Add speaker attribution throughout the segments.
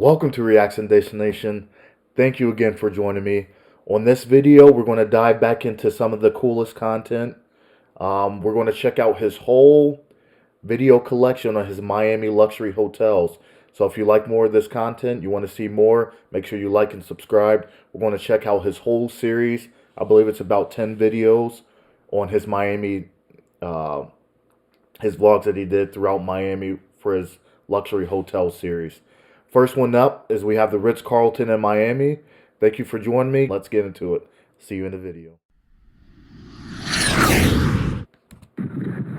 Speaker 1: Welcome to Reaction Destination. Thank you again for joining me. On this video, we're going to dive back into some of the coolest content. We're going to check out his whole video collection on his Miami luxury hotels. So if you like more of this content, you want to see more, make sure you like and subscribe. We're going to check out his whole series. I believe it's about 10 videos on his Miami, his vlogs that he did throughout Miami for his luxury hotel series. First one up is we have the Ritz-Carlton in Miami. Thank you for joining me. Let's get into it. See you in the video.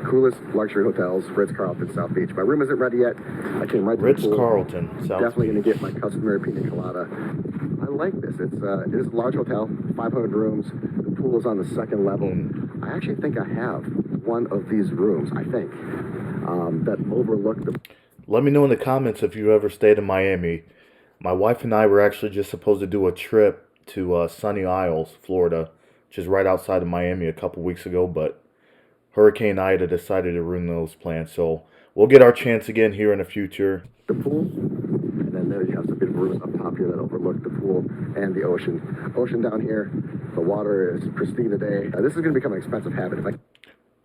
Speaker 2: Coolest luxury hotels, Ritz-Carlton, South Beach. My room isn't ready yet. I came right to the pool.
Speaker 1: Ritz-Carlton, South
Speaker 2: Definitely
Speaker 1: Beach.
Speaker 2: going to get my customary pina colada. I like this. It is a large hotel, 500 rooms. The pool is on the second level. I actually think I have one of these rooms, that overlook the...
Speaker 1: Let me know in the comments if you ever stayed in Miami. My wife and I were actually just supposed to do a trip to Sunny Isles, Florida, which is right outside of Miami a couple weeks ago, but Hurricane Ida decided to ruin those plans. So we'll get our chance again here in the future.
Speaker 2: The pool, and then there you have some big rooms up top here that overlook the pool and the ocean. Ocean down here, the water is pristine today. This is going to become an expensive habit. If I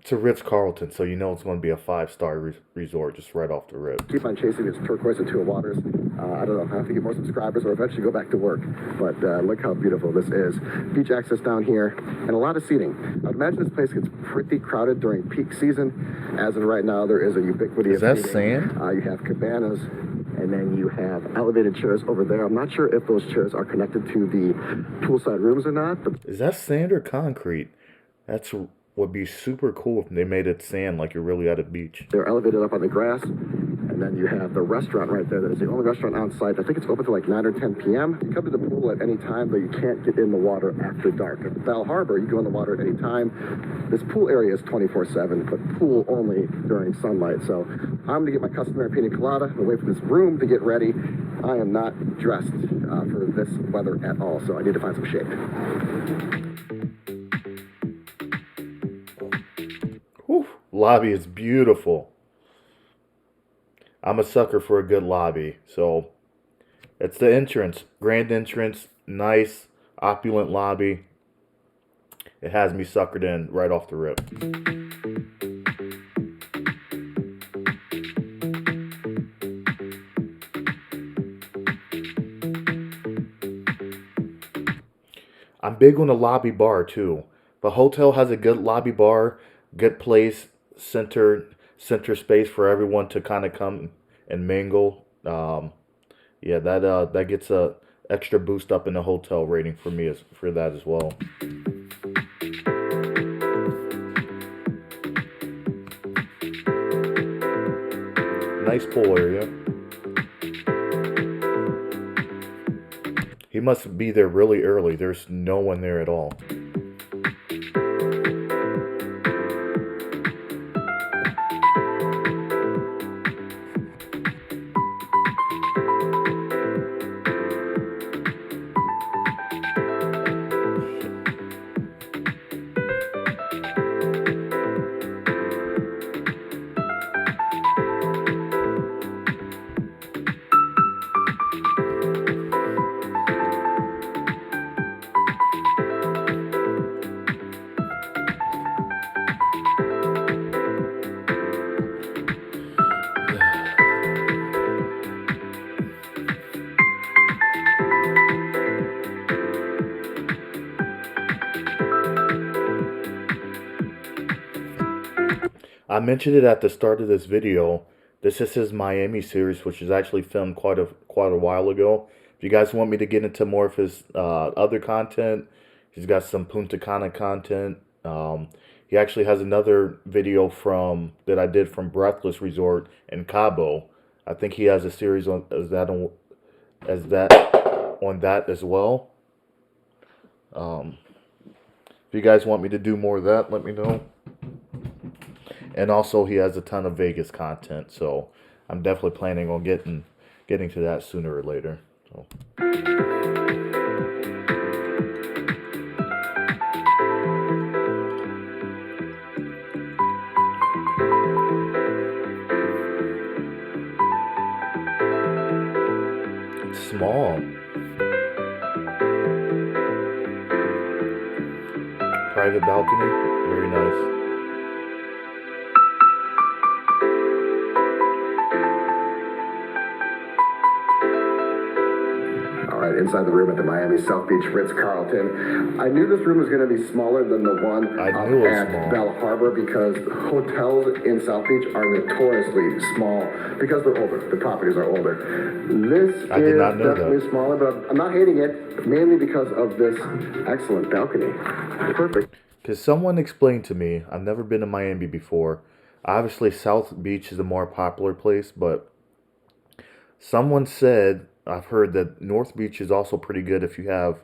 Speaker 1: It's a Ritz-Carlton, so you know it's going to be a 5-star resort just right off the rip.
Speaker 2: keep on chasing this turquoise and teal waters, I don't know, I have to get more subscribers or eventually go back to work. But look how beautiful this is. Beach access down here and a lot of seating. I'd imagine this place gets pretty crowded during peak season. As of right now, there is a ubiquity
Speaker 1: Is
Speaker 2: of
Speaker 1: that
Speaker 2: seating.
Speaker 1: sand?
Speaker 2: You have cabanas, and then you have elevated chairs over there. I'm not sure if those chairs are connected to the poolside rooms or not. But
Speaker 1: Is that sand or concrete? That's would be super cool if they made it sand like you're really at a beach.
Speaker 2: they're elevated up on the grass. And then you have the restaurant right there. That is the only restaurant on site. I think it's open till like 9 or 10 p.m. You come to the pool at any time, but you can't get in the water after dark. At Bal Harbor, you go in the water at any time. This pool area is 24/7, but pool only during sunlight. So I'm going to get my customary pina colada and wait for this room to get ready. I am not dressed for this weather at all, so I need to find some shade.
Speaker 1: Whew, lobby is beautiful. I'm a sucker for a good lobby. So it's the entrance, grand entrance, nice, opulent lobby. It has me suckered in right off the rip. I'm big on the lobby bar too. The hotel has a good lobby bar, good place, center space for everyone to kind of come and mingle. Yeah, that gets a extra boost up in the hotel rating for me for that as well. Nice pool area. He must be there really early. There's no one there at all. I mentioned it at the start of this video. This is his Miami series, which is actually filmed quite a while ago. If you guys want me to get into more of his other content, he's got some Punta Cana content. He actually has another video that I did from Breathless Resort in Cabo. I think he has a series on on that as well. If you guys want me to do more of that, let me know. And also, he has a ton of Vegas content, so I'm definitely planning on getting to that sooner or later. So. It's small. Private balcony. Very nice.
Speaker 2: All right, inside the room at the Miami South Beach Ritz-Carlton. I knew this room was going to be smaller than the one
Speaker 1: I knew it was
Speaker 2: at
Speaker 1: small.
Speaker 2: Bell Harbor because hotels in South Beach are notoriously small because they're older. The properties are older. This
Speaker 1: I did
Speaker 2: is
Speaker 1: not know
Speaker 2: definitely
Speaker 1: that.
Speaker 2: smaller, but I'm not hating it, mainly because of this excellent balcony. Perfect.
Speaker 1: Because someone explained to me, I've never been to Miami before. Obviously, South Beach is a more popular place, but someone said, I've heard that North Beach is also pretty good if you have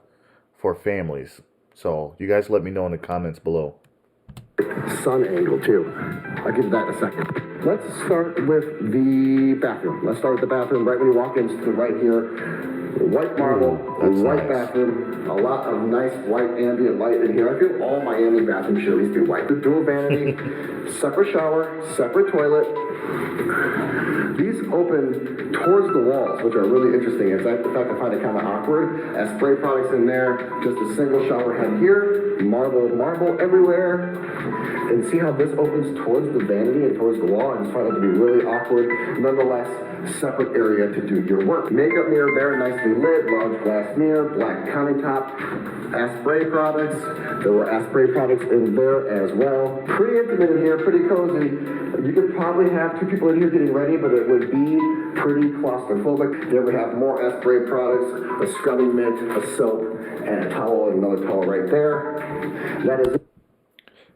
Speaker 1: for families. So, you guys let me know in the comments below.
Speaker 2: Sun angle too. I'll give you that in a second. Let's start with the bathroom. Let's start with the bathroom right when you walk in to the right here. White marble,
Speaker 1: Ooh, that's
Speaker 2: white
Speaker 1: nice.
Speaker 2: bathroom, a lot of nice white ambient light in here. I feel all Miami bathrooms should at least be white. The dual vanity, separate shower, separate toilet. These open towards the walls, which are really interesting. In fact, I find it kind of awkward. As spray products in there, just a single shower head here, marble everywhere. And see how this opens towards the vanity and towards the wall? I just find it to be really awkward. Nonetheless, separate area to do your work. Makeup mirror there, nicely lit, large glass mirror, black countertop, Asprey products. There were Asprey products in there as well. Pretty intimate in here, pretty cozy. You could probably have two people in here getting ready, but it would be pretty claustrophobic. There we have more Asprey products, a scrubbing mitt, a soap, and a towel, and another towel right there. That is.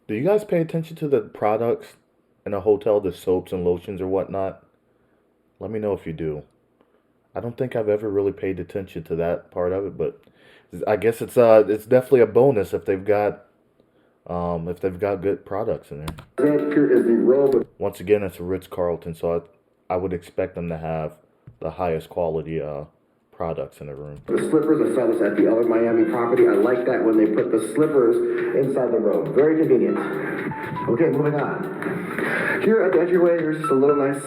Speaker 1: Do you guys pay attention to the products in a hotel, the soaps and lotions or whatnot? Let me know if you do. I don't think I've ever really paid attention to that part of it, but I guess it's definitely a bonus if they've got good products in there.
Speaker 2: Here is the robe.
Speaker 1: Once again, it's a Ritz-Carlton, so I would expect them to have the highest quality products in the room.
Speaker 2: The slippers, I saw this at the other Miami property. I like that when they put the slippers inside the robe. Very convenient. Okay, moving on. Here at the entryway, here's just a little nice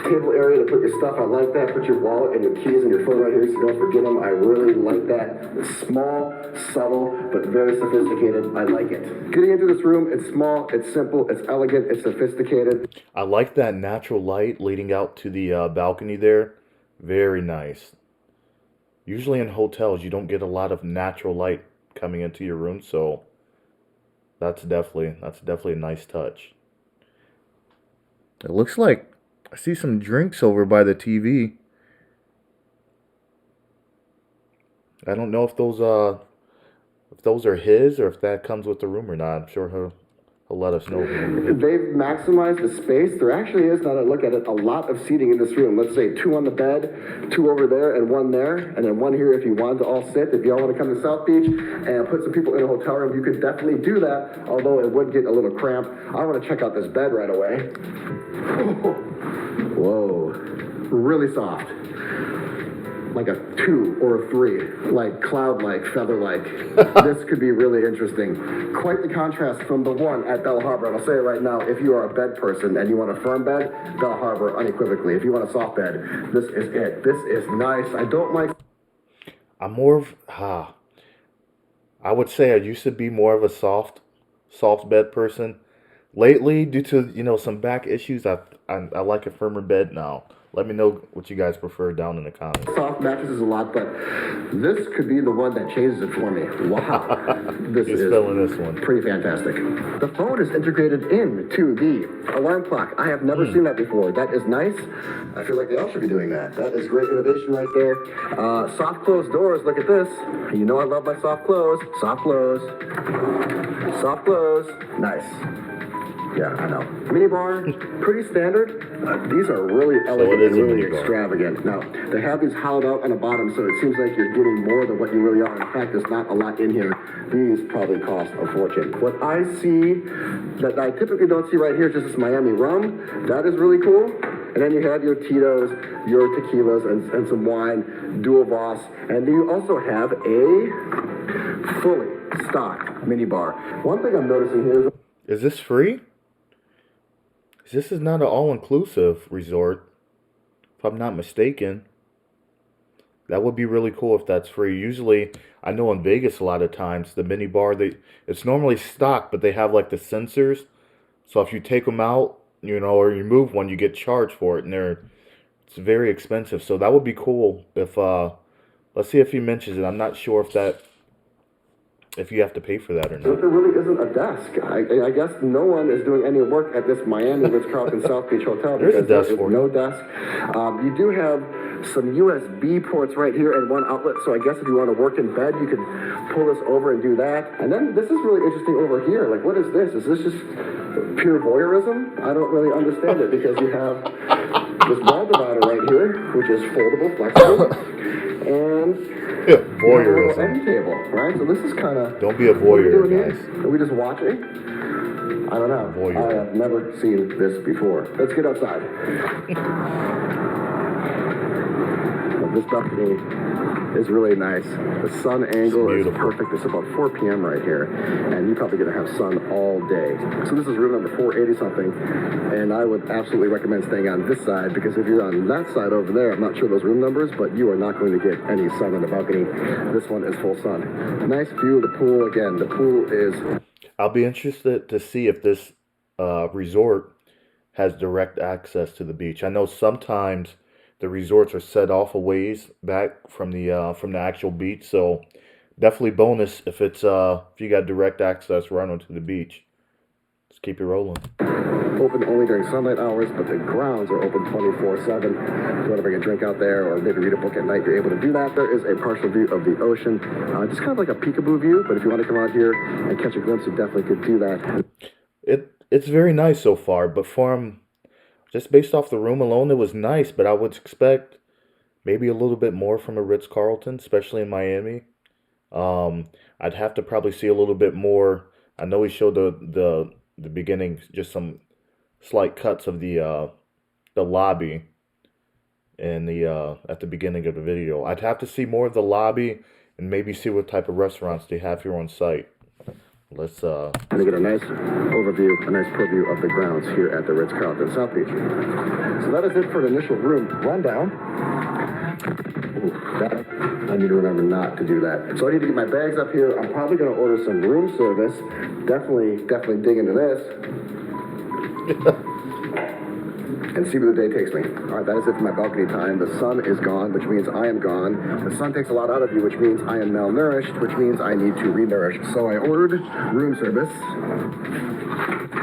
Speaker 2: table area to put your stuff. I like that. Put your wallet and your keys and your phone right here so you don't forget them. I really like that. It's small, subtle, but very sophisticated. I like it. Getting into this room, it's small, it's simple, it's elegant, it's sophisticated.
Speaker 1: I like that natural light leading out to the balcony there. Very nice. Usually in hotels, you don't get a lot of natural light coming into your room, so that's definitely a nice touch. It looks like I see some drinks over by the TV. I don't know if those are his or if that comes with the room or not. I'm sure he'll let us know.
Speaker 2: They've maximized the space. There actually is, now that I look at it, a lot of seating in this room. Let's say 2 on the bed, 2 over there, and 1 there, and then 1 here if you wanted to all sit. If y'all want to come to South Beach and put some people in a hotel room, you could definitely do that, although it would get a little cramped. I want to check out this bed right away. Whoa, really soft. Like a 2 or a 3, like cloud-like, feather-like. This could be really interesting. Quite the contrast from the one at Bell Harbor. And I'll say it right now, if you are a bed person and you want a firm bed, Bell Harbor unequivocally. If you want a soft bed, this is it. This is nice. I don't like...
Speaker 1: I'm more of, I would say I used to be more of a soft bed person. Lately, due to, some back issues, I like a firmer bed now. Let me know what you guys prefer down in the comments.
Speaker 2: Soft mattresses a lot, but this could be the one that changes it for me. Wow. This is
Speaker 1: feeling this one.
Speaker 2: Pretty fantastic. The phone is integrated into the alarm clock. I have never seen that before. That is nice. I feel like they all should be doing that. That is great innovation right there. Soft closed doors. Look at this. You know I love my soft close. Soft close. Soft close. Nice. Yeah, I know. Mini bar, pretty standard. These are really elegant and really extravagant. Now, they have these hollowed out on the bottom, so it seems like you're getting more than what you really are. In fact, there's not a lot in here. These probably cost a fortune. What I see that I typically don't see right here is just this Miami rum. That is really cool. And then you have your Tito's, your tequilas, and some wine, dual Voss. And you also have a fully stocked mini bar. One thing I'm noticing here
Speaker 1: is this free? This is not an all-inclusive resort, if I'm not mistaken. That would be really cool if that's free. Usually, I know in Vegas a lot of times the mini bar it's normally stocked, but they have like the sensors. So if you take them out, or you move one, you get charged for it, and it's very expensive. So that would be cool if let's see if he mentions it. I'm not sure if you have to pay for that or
Speaker 2: But
Speaker 1: not.
Speaker 2: there really isn't a desk. I guess no one is doing any work at this Miami Ritz-Carlton South Beach Hotel
Speaker 1: There's a
Speaker 2: because there
Speaker 1: desk
Speaker 2: is
Speaker 1: for
Speaker 2: no
Speaker 1: you.
Speaker 2: desk. You do have some USB ports right here and one outlet, so I guess if you want to work in bed, you could pull this over and do that. And then this is really interesting over here. Like, what is this? Is this just pure voyeurism? I don't really understand it because you have this wall divider right here, which is foldable, flexible, and
Speaker 1: Yeah,
Speaker 2: you have a little
Speaker 1: voyeurism.
Speaker 2: end table, right? So this is kind of...
Speaker 1: Don't be a
Speaker 2: What are we doing
Speaker 1: voyeur,
Speaker 2: here?
Speaker 1: guys.
Speaker 2: Are we just watching? I don't know.
Speaker 1: Voyeur.
Speaker 2: I have never seen this before. Let's get outside. Well, this balcony is really nice. The sun angle is
Speaker 1: beautiful.
Speaker 2: perfect. It's about 4 p.m. right here, and you're probably going to have sun all day. So this is room number 480 something, and I would absolutely recommend staying on this side because if you're on that side over there, I'm not sure those room numbers, but you are not going to get any sun on the balcony. This one is full sun. Nice view of the pool. Again, the pool is...
Speaker 1: I'll be interested to see if this resort has direct access to the beach. I know sometimes the resorts are set off a ways back from the actual beach, so definitely bonus if you got direct access right onto the beach. Just keep it rolling.
Speaker 2: open only during sunlight hours, but the grounds are open 24/7. If you want to bring a drink out there or maybe read a book at night, you're able to do that. There is a partial view of the ocean, just kind of like a peekaboo view, but if you want to come out here and catch a glimpse, you definitely could do that.
Speaker 1: It's very nice so far, but just based off the room alone, it was nice, but I would expect maybe a little bit more from a Ritz-Carlton, especially in Miami. I'd have to probably see a little bit more. I know he showed the beginning, just some slight cuts of the lobby and the at the beginning of the video. I'd have to see more of the lobby and maybe see what type of restaurants they have here on site. Let's
Speaker 2: And to get a nice overview, a nice preview of the grounds here at the Ritz-Carlton South Beach. So that is it for an initial room rundown. Ooh, that, I need to remember not to do that. So I need to get my bags up here. I'm probably going to order some room service. Definitely dig into this. And see where the day takes me. All right, that is it for my balcony time. The sun is gone, which means I am gone. The sun takes a lot out of you, which means I am malnourished, which means I need to re-nourish. So I ordered room service.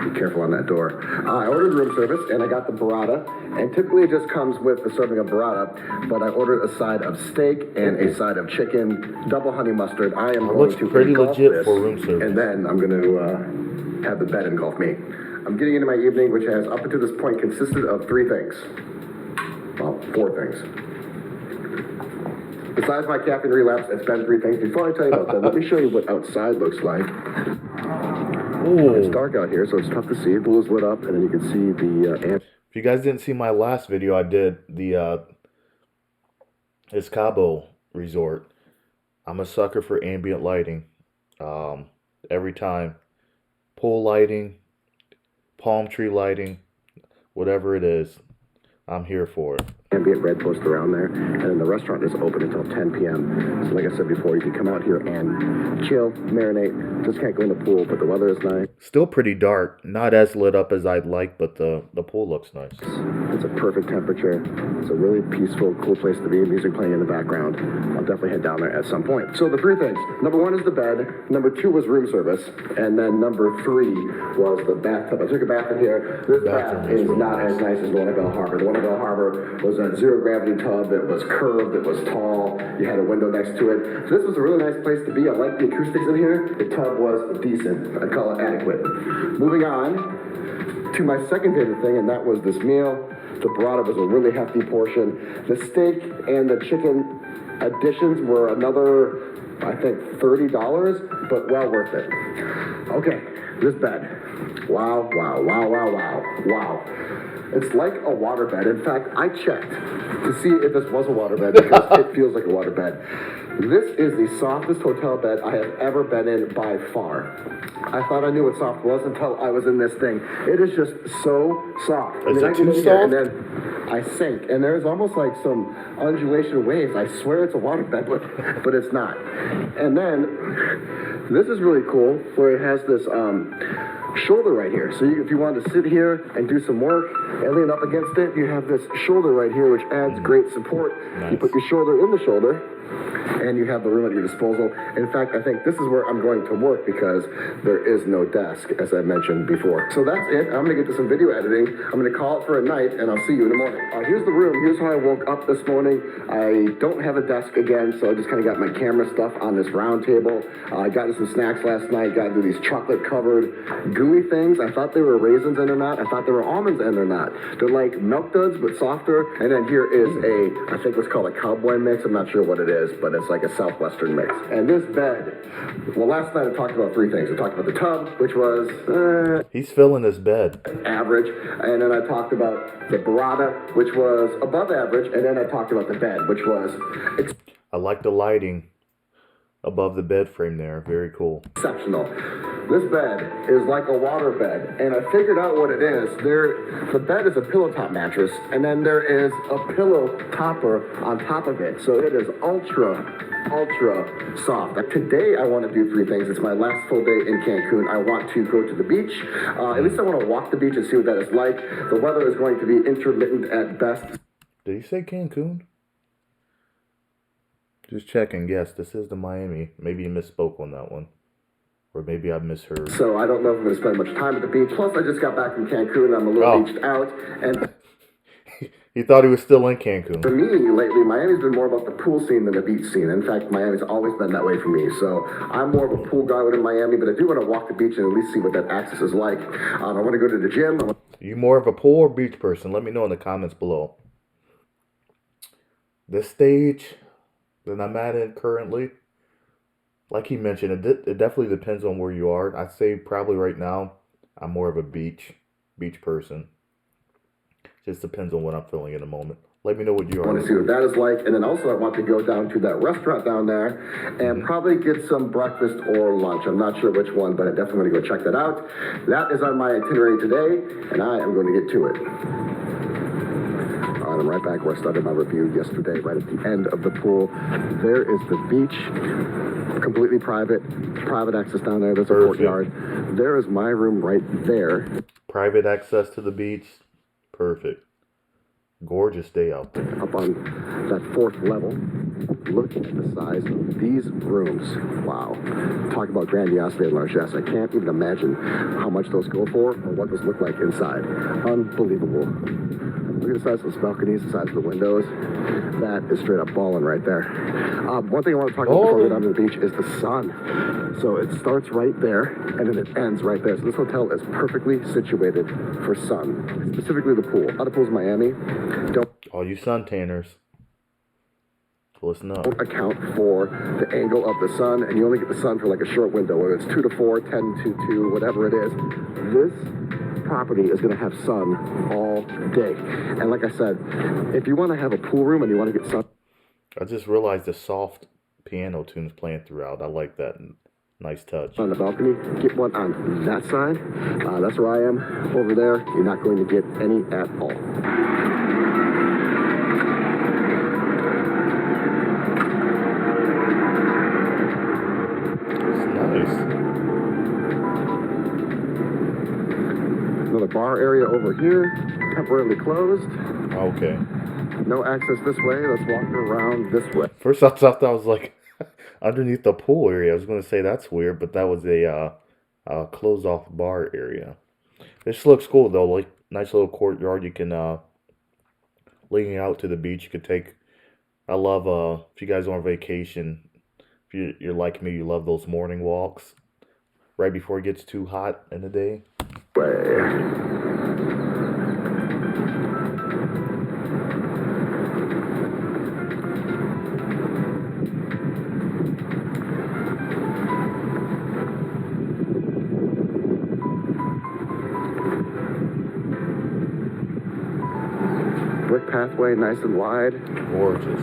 Speaker 2: Be careful on that door. I ordered room service, and I got the burrata. And typically it just comes with a serving of burrata, but I ordered a side of steak and a side of chicken, double honey mustard. I am going
Speaker 1: looks
Speaker 2: to
Speaker 1: pretty
Speaker 2: engulf
Speaker 1: legit
Speaker 2: this,
Speaker 1: for room service.
Speaker 2: and then I'm going to have the bed engulf me. I'm getting into my evening, which has up until this point consisted of 3 things. Well, 4 things. Besides my caffeine relapse, it's been 3 things. Before I tell you about that, let me show you what outside looks like.
Speaker 1: Ooh.
Speaker 2: It's dark out here, so it's tough to see. The pool is lit up, and then you can see the
Speaker 1: If you guys didn't see my last video, I did the his Cabo Resort. I'm a sucker for ambient lighting. Every time, pool lighting, palm tree lighting, whatever it is, I'm here for it.
Speaker 2: ambient red post around there, and then the restaurant is open until 10 p.m. So like I said before, you can come out here and chill, marinate. Just can't go in the pool, but the weather is nice.
Speaker 1: Still pretty dark, not as lit up as I'd like, but the pool looks nice.
Speaker 2: It's a perfect temperature. It's a really peaceful, cool place to be. Music playing in the background. I'll definitely head down there at some point. So the 3 things. Number 1 is the bed. Number 2 was room service. And then number 3 was the bathtub. I took a bath in here. This bath is not as nice as the one at Bell Harbor. The one at Bell Harbor was a zero-gravity tub. It was curved. It was tall. You had a window next to it. So this was a really nice place to be. I like the acoustics in here. The tub was decent. I'd call it adequate. Moving on to my second favorite thing, and that was this meal. The burrata was a really hefty portion. The steak and the chicken additions were another, I think, $30, but well worth it. Okay, this bed. Wow. It's like a waterbed. In fact, I checked to see if this was a waterbed because it feels like a waterbed. This is the softest hotel bed I have ever been in by far. I thought I knew what soft was until I was in this thing. It is just so soft.
Speaker 1: Is it
Speaker 2: I get
Speaker 1: too
Speaker 2: in here and
Speaker 1: soft?
Speaker 2: then I sank, and there's almost like some undulation waves. I swear it's a waterbed, but it's not. And then this is really cool, where it has this shoulder right here. So if you wanted to sit here and do some work and lean up against it, you have this shoulder right here, which adds great support.
Speaker 1: Nice.
Speaker 2: You put your shoulder in the shoulder, and you have the room at your disposal. In fact, I think this is where I'm going to work because there is no desk, as I mentioned before. So that's it. I'm going to get to some video editing. I'm going to call it for a night, and I'll see you in the morning. Here's the room. Here's how I woke up this morning. I don't have a desk again, so I just kind of got my camera stuff on this round table. I got into some snacks last night. Got into these chocolate-covered gooey things. I thought they were raisins, and they're not. I thought they were almonds, and they're not. They're like milk duds, but softer. And then here is I think what's called a cowboy mix. I'm not sure what it is, but it's like a southwestern mix. And this bed, well, last night I talked about three things. I talked about the tub, which was
Speaker 1: He's filling his bed.
Speaker 2: average, and then I talked about the burrata, which was above average, and then I talked about the bed, which was
Speaker 1: I like the lighting above the bed frame there. Very cool.
Speaker 2: exceptional. This bed is like a water bed, and I figured out what it is. The bed is a pillow top mattress, and then there is a pillow topper on top of it. So it is ultra soft. Today I want to do three things. It's my last full day in Cancun. I want to go to the beach. At least I want to walk the beach and see what that is like. The weather is going to be intermittent at best.
Speaker 1: Did he say Cancun? Just check and guess. This is the Miami. Maybe you misspoke on that one. Or maybe I misheard.
Speaker 2: So I don't know if I'm going to spend much time at the beach. Plus, I just got back from Cancun. I'm a little beached out. And
Speaker 1: He thought he was still in Cancun.
Speaker 2: for me, lately, Miami's been more about the pool scene than the beach scene. In fact, Miami's always been that way for me. So I'm more of a pool guy in Miami, but I do want to walk the beach and at least see what that access is like. I want to go to the gym.
Speaker 1: You more of a pool or beach person? Let me know in the comments below. This stage that I'm at in currently, like he mentioned, it definitely depends on where you are. I'd say probably right now, I'm more of a beach person. Just depends on what I'm feeling in the moment. Let me know what you
Speaker 2: I
Speaker 1: are.
Speaker 2: want to see what that is like. And then also I want to go down to that restaurant down there and probably get some breakfast or lunch. I'm not sure which one, but I definitely want to go check that out. That is on my itinerary today, and I am going to get to it. All right, I'm right back where I started my review yesterday, right at the end of the pool. There is the beach, completely private access down there. There's a courtyard. There is my room right there.
Speaker 1: Private access to the beach. Perfect. Gorgeous day out there.
Speaker 2: Up on that fourth level, look at the size of these rooms. Wow. Talk about grandiosity and largesse. I can't even imagine how much those go for or what those look like inside. Unbelievable. Look at the size of those balconies, the size of the windows. That is straight up balling right there. One thing I want to talk about before we go down to the beach is the sun. So it starts right there, and then it ends right there. So this hotel is perfectly situated for sun, specifically the pool. A lot of pools in Miami don't
Speaker 1: All you suntanners, listen up.
Speaker 2: account for the angle of the sun, and you only get the sun for like a short window, whether it's 2 to 4, 10 to 2, whatever it is. This property is going to have sun all day. And like I said, if you want to have a pool room and you want to get sun,
Speaker 1: I just realized the soft piano tunes playing throughout. I like that. Nice touch.
Speaker 2: on the balcony, get one on that side. That's where I am. Over there, you're not going to get any at all.
Speaker 1: It's nice.
Speaker 2: Another bar area over here, temporarily closed.
Speaker 1: Okay.
Speaker 2: No access this way. Let's walk around this way.
Speaker 1: First I thought that was like underneath the pool area. I was going to say that's weird, but that was a closed off bar area. This looks cool though. Like nice little courtyard. You can leading out to the beach. You could take. I love if you guys are on vacation. If you're like me, you love those morning walks right before it gets too hot in the day.
Speaker 2: Brick pathway, nice and wide.
Speaker 1: Gorgeous.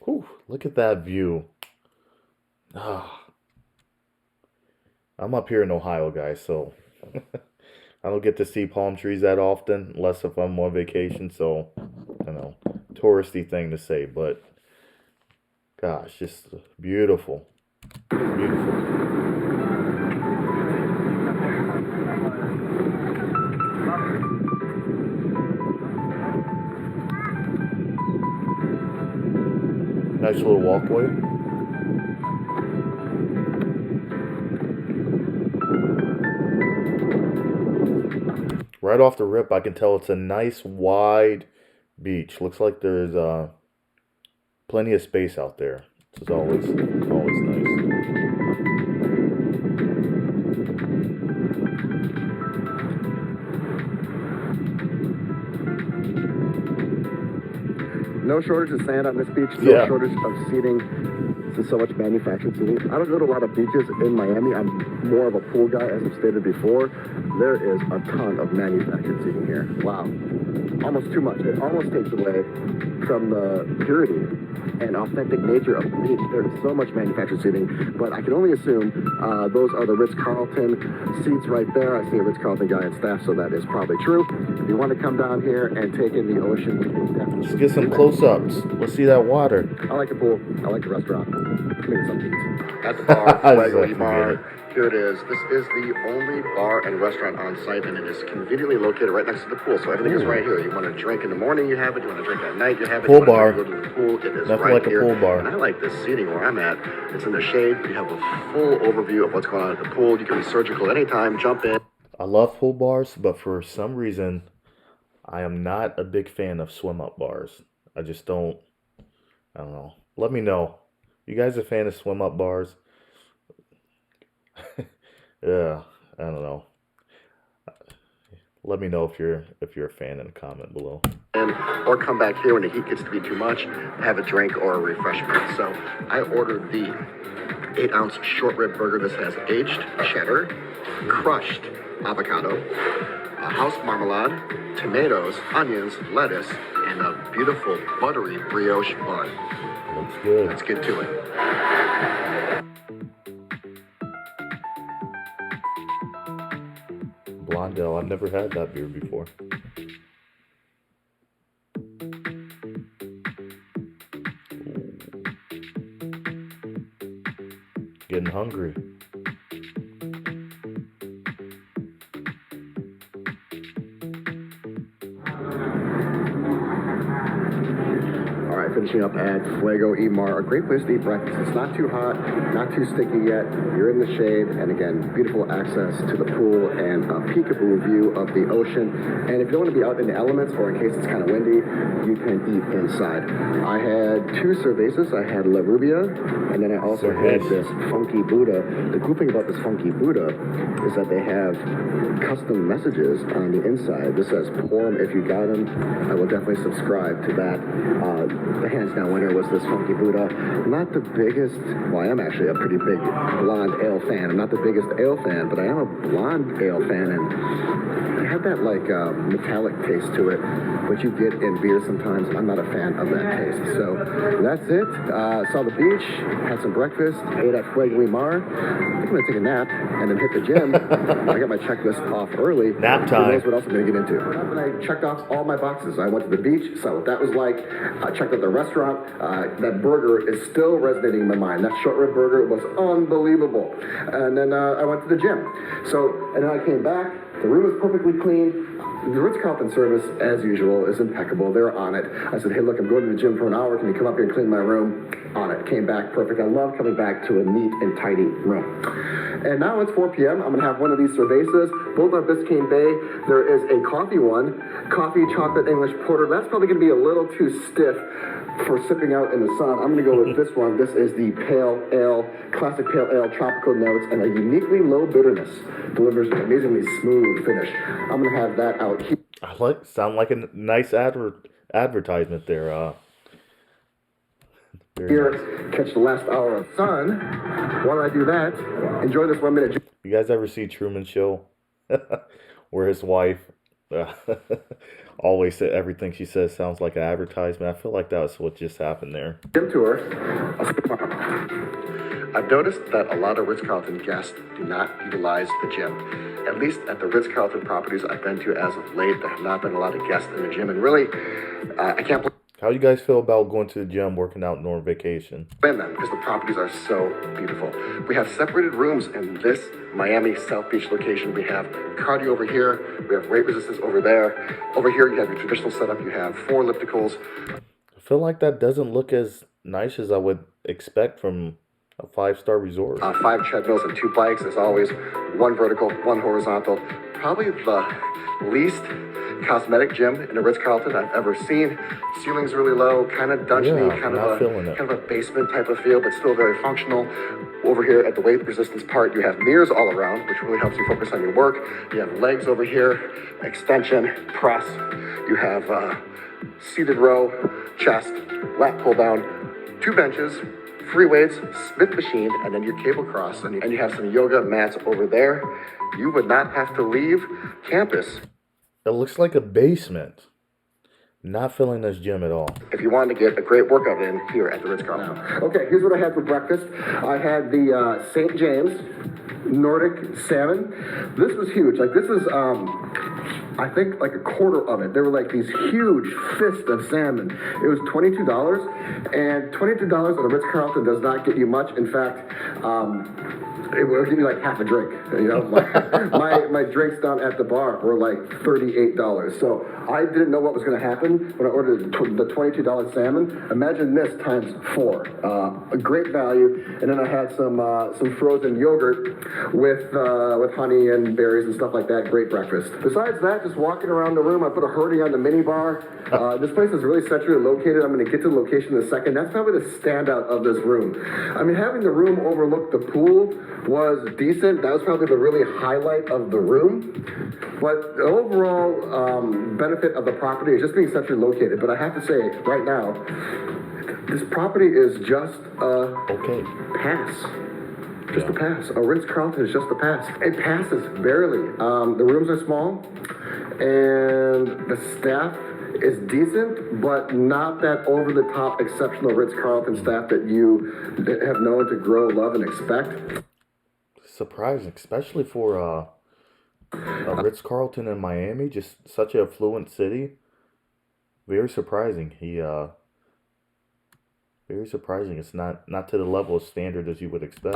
Speaker 1: Whew, look at that view. Ah. I'm up here in Ohio, guys, so I don't get to see palm trees that often, unless if I'm on vacation. So, you know, touristy thing to say, but gosh, just beautiful, beautiful. Nice little walkway. Right off the rip, I can tell it's a nice wide beach. Looks like there's plenty of space out there. This is always nice.
Speaker 2: No shortage of sand on this beach, no
Speaker 1: Yeah.
Speaker 2: shortage of seating. This is so much manufactured seating. I don't go to a lot of beaches in Miami. I'm more of a pool guy, as I've stated before. There is a ton of manufactured seating here. Wow. Almost too much. It almost takes away from the purity and authentic nature of the beach. There is so much manufactured seating, but I can only assume those are the Ritz-Carlton seats right there. I see a Ritz-Carlton guy on staff, so that is probably true. If you want to come down here and take in the ocean, you can definitely
Speaker 1: Let's get some close-ups. Let's see that water.
Speaker 2: I like the pool. I like the restaurant. Give me some beats. At the bar, Fuego Bar. Here it is. This is the only bar and restaurant on site, and it is conveniently located right next to the pool. So everything is right here. You want to drink in the morning, you have it. You want to drink at night, you have it.
Speaker 1: Pool
Speaker 2: you want
Speaker 1: bar.
Speaker 2: to go to the pool, it is
Speaker 1: Nothing
Speaker 2: right
Speaker 1: like a
Speaker 2: here.
Speaker 1: pool bar.
Speaker 2: And I like this seating where I'm at. It's in the shade. You have a full overview of what's going on at the pool. You can be surgical anytime. Jump in.
Speaker 1: I love pool bars, but for some reason, I am not a big fan of swim-up bars. I just don't. I don't know. Let me know. You guys a fan of swim-up bars? Yeah, I don't know. Let me know if you're a fan in the comment below.
Speaker 2: Or come back here when the heat gets to be too much, have a drink or a refreshment. So I ordered the 8-ounce short rib burger. This has aged cheddar, crushed avocado, a house marmalade, tomatoes, onions, lettuce, and a beautiful buttery brioche bun.
Speaker 1: Looks good.
Speaker 2: Let's get to it.
Speaker 1: Blondell, I've never had that beer before. Getting hungry.
Speaker 2: All right, finishing up at Fuego Mar, a great place to eat breakfast. It's not too hot, not too sticky yet. You're in the shade, and again, beautiful access to the pool and a peekaboo view of the ocean. And if you don't want to be out in the elements, or in case it's kind of windy, you can eat inside. I had 2 cervezas. I had La Rubia, and then I also had this Funky Buddha. The cool thing about this Funky Buddha is that they have custom messages on the inside. This says, pour 'em if you got 'em. I will definitely subscribe to that. The hands down winner was this Funky Buddha. Not the biggest, well, I am actually a pretty big blonde ale fan. I'm not the biggest ale fan, but I am a blonde ale fan, and it had that like metallic taste to it, which you get in beer sometimes. I'm not a fan of that taste. So that's it. Saw the beach, had some breakfast, ate at Fuego Mar. I think I'm gonna take a nap and then hit the gym. I got my checklist off early.
Speaker 1: Nap time.
Speaker 2: Who knows what else I'm gonna get into? And I checked off all my boxes. I went to the beach, saw what that was like. I checked out the restaurant. That burger is still resonating in my mind. That short rib burger was unbelievable. And then I went to the gym. And then I came back. The room is perfectly clean. The Ritz-Carlton service, as usual, is impeccable. They're on it. I said, hey, look, I'm going to the gym for an hour. Can you come up here and clean my room? On it. Came back perfect. I love coming back to a neat and tidy room. And now it's 4 p.m. I'm going to have one of these cervezas. Both are Biscayne Bay. There is a coffee one. Coffee, chocolate, English porter. That's probably going to be a little too stiff for sipping out in the sun. I'm going to go with this one. This is the Pale Ale, Classic Pale Ale, tropical notes, and a uniquely low bitterness. Delivers an amazingly smooth finish. I'm going to have that out here.
Speaker 1: Sound like a nice advertisement there.
Speaker 2: Here, catch the last hour of sun. While I do that, enjoy this 1 minute.
Speaker 1: You guys ever see Truman Show? Where his wife Always say everything she says sounds like an advertisement. I feel like that's what just happened there.
Speaker 2: Gym tour. I've noticed that a lot of Ritz-Carlton guests do not utilize the gym. At least at the Ritz-Carlton properties I've been to as of late, there have not been a lot of guests in the gym. And really, I can't
Speaker 1: How you guys feel about going to the gym, working out during vacation?
Speaker 2: blame them because the properties are so beautiful. We have separated rooms in this Miami South Beach location. We have cardio over here. We have weight resistance over there. Over here, you have your traditional setup. You have 4 ellipticals.
Speaker 1: I feel like that doesn't look as nice as I would expect from a 5-star resort.
Speaker 2: 5 treadmills and 2 bikes. As always, 1 vertical, 1 horizontal. Probably the least cosmetic gym in a Ritz-Carlton I've ever seen. Ceiling's really low, kind of dungeony,
Speaker 1: Yeah,
Speaker 2: kind
Speaker 1: not feeling it.
Speaker 2: of a basement type of feel, but still very functional. Over here at the weight resistance part, you have mirrors all around, which really helps you focus on your work. You have legs over here, extension, press. You have seated row, chest, lat pull down, 2 benches, free weights, Smith machine, and then your cable cross, and you have some yoga mats over there. You would not have to leave campus
Speaker 1: It looks like a basement. Not feeling this gym at all.
Speaker 2: if you wanted to get a great workout in here at the Ritz-Carlton. Okay, here's what I had for breakfast. I had the St. James Nordic salmon. This was huge. Like, this is, I think, like a quarter of it. They were like these huge fists of salmon. It was $22, and $22 at a Ritz-Carlton does not get you much. In fact, it will give you like half a drink. You know, my drinks down at the bar were like $38. So I didn't know what was going to happen when I ordered the $22 salmon. Imagine this times 4. A great value. And then I had some frozen yogurt with honey and berries and stuff like that. Great breakfast. Besides that, just walking around the room, I put a hurdy on the mini bar. This place is really centrally located. I'm going to get to the location in a second. That's probably the standout of this room. I mean, having the room overlook the pool was decent. That was probably the really highlight of the room. But the overall benefit of the property is just being centrally located. But I have to say, right now, this property is just a pass. Just a pass. A Ritz-Carlton is just a pass. It passes barely. The rooms are small, and the staff is decent, but not that over-the-top exceptional Ritz-Carlton staff that you have known to grow, love, and expect.
Speaker 1: Surprising, especially for a Ritz-Carlton in Miami, just such an affluent city. Very surprising. Very surprising. It's not to the level of standard as you would expect.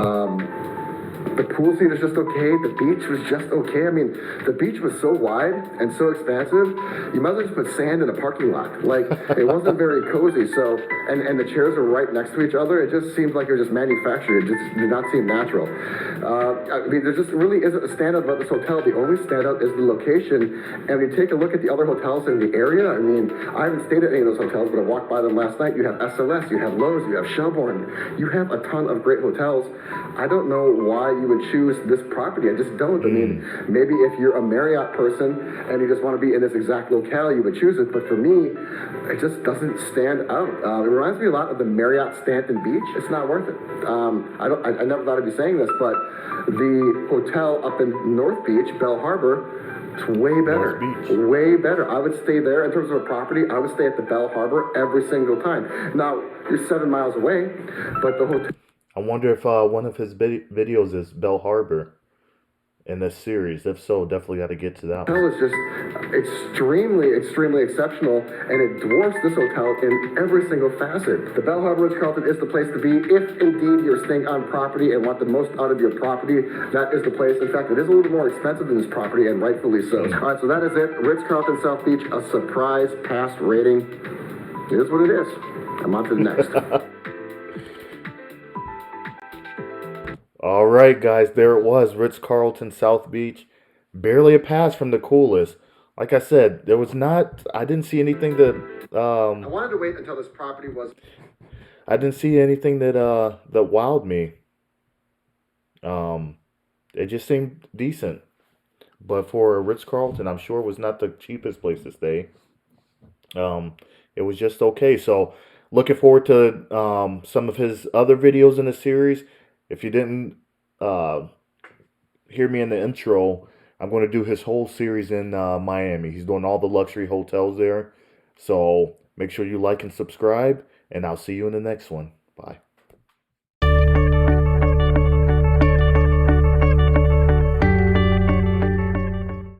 Speaker 2: The pool scene is just okay. The beach was just okay. I mean, the beach was so wide and so expansive, you might as well just put sand in a parking lot. Like, it wasn't very cozy. So, and the chairs were right next to each other. It just seemed like it was just manufactured. It just did not seem natural. I mean, there just really isn't a standout about this hotel. The only standout is the location. And when you take a look at the other hotels in the area, I mean, I haven't stayed at any of those hotels, but I walked by them last night. You have SLS, you have Lowe's, you have Shelbourne. You have a ton of great hotels. I don't know why you would choose this property. I just don't. I mean, maybe if you're a Marriott person and you just want to be in this exact locale, you would choose it. But for me, it just doesn't stand out. It reminds me a lot of the Marriott Stanton Beach. It's not worth it. I never thought I'd be saying this, but the hotel up in North Beach, Bell Harbor, it's way better. Way better. I would stay there. In terms of a property, I would stay at the Bell Harbor every single time. Now, you're 7 miles away, but the hotel...
Speaker 1: I wonder if one of his videos is Bell Harbor in this series. If so, definitely got to get to that one.
Speaker 2: Hotel is just extremely, extremely exceptional, and it dwarfs this hotel in every single facet. The Bell Harbor Ritz-Carlton is the place to be if indeed you're staying on property and want the most out of your property. That is the place. In fact, it is a little bit more expensive than this property, and rightfully so. All right, so that is it. Ritz-Carlton South Beach, a surprise pass rating. It is what it is. I'm on to the next.
Speaker 1: All right, guys, there it was, Ritz-Carlton South Beach. Barely a pass from the coolest. Like I said, I didn't see anything that,
Speaker 2: I wanted to wait until this property was...
Speaker 1: I didn't see anything that wowed me. It just seemed decent. But for a Ritz-Carlton, I'm sure it was not the cheapest place to stay. It was just okay. So, looking forward to some of his other videos in the series. If you didn't hear me in the intro, I'm going to do his whole series in Miami. He's doing all the luxury hotels there. So make sure you like and subscribe, and I'll see you in the next one. Bye.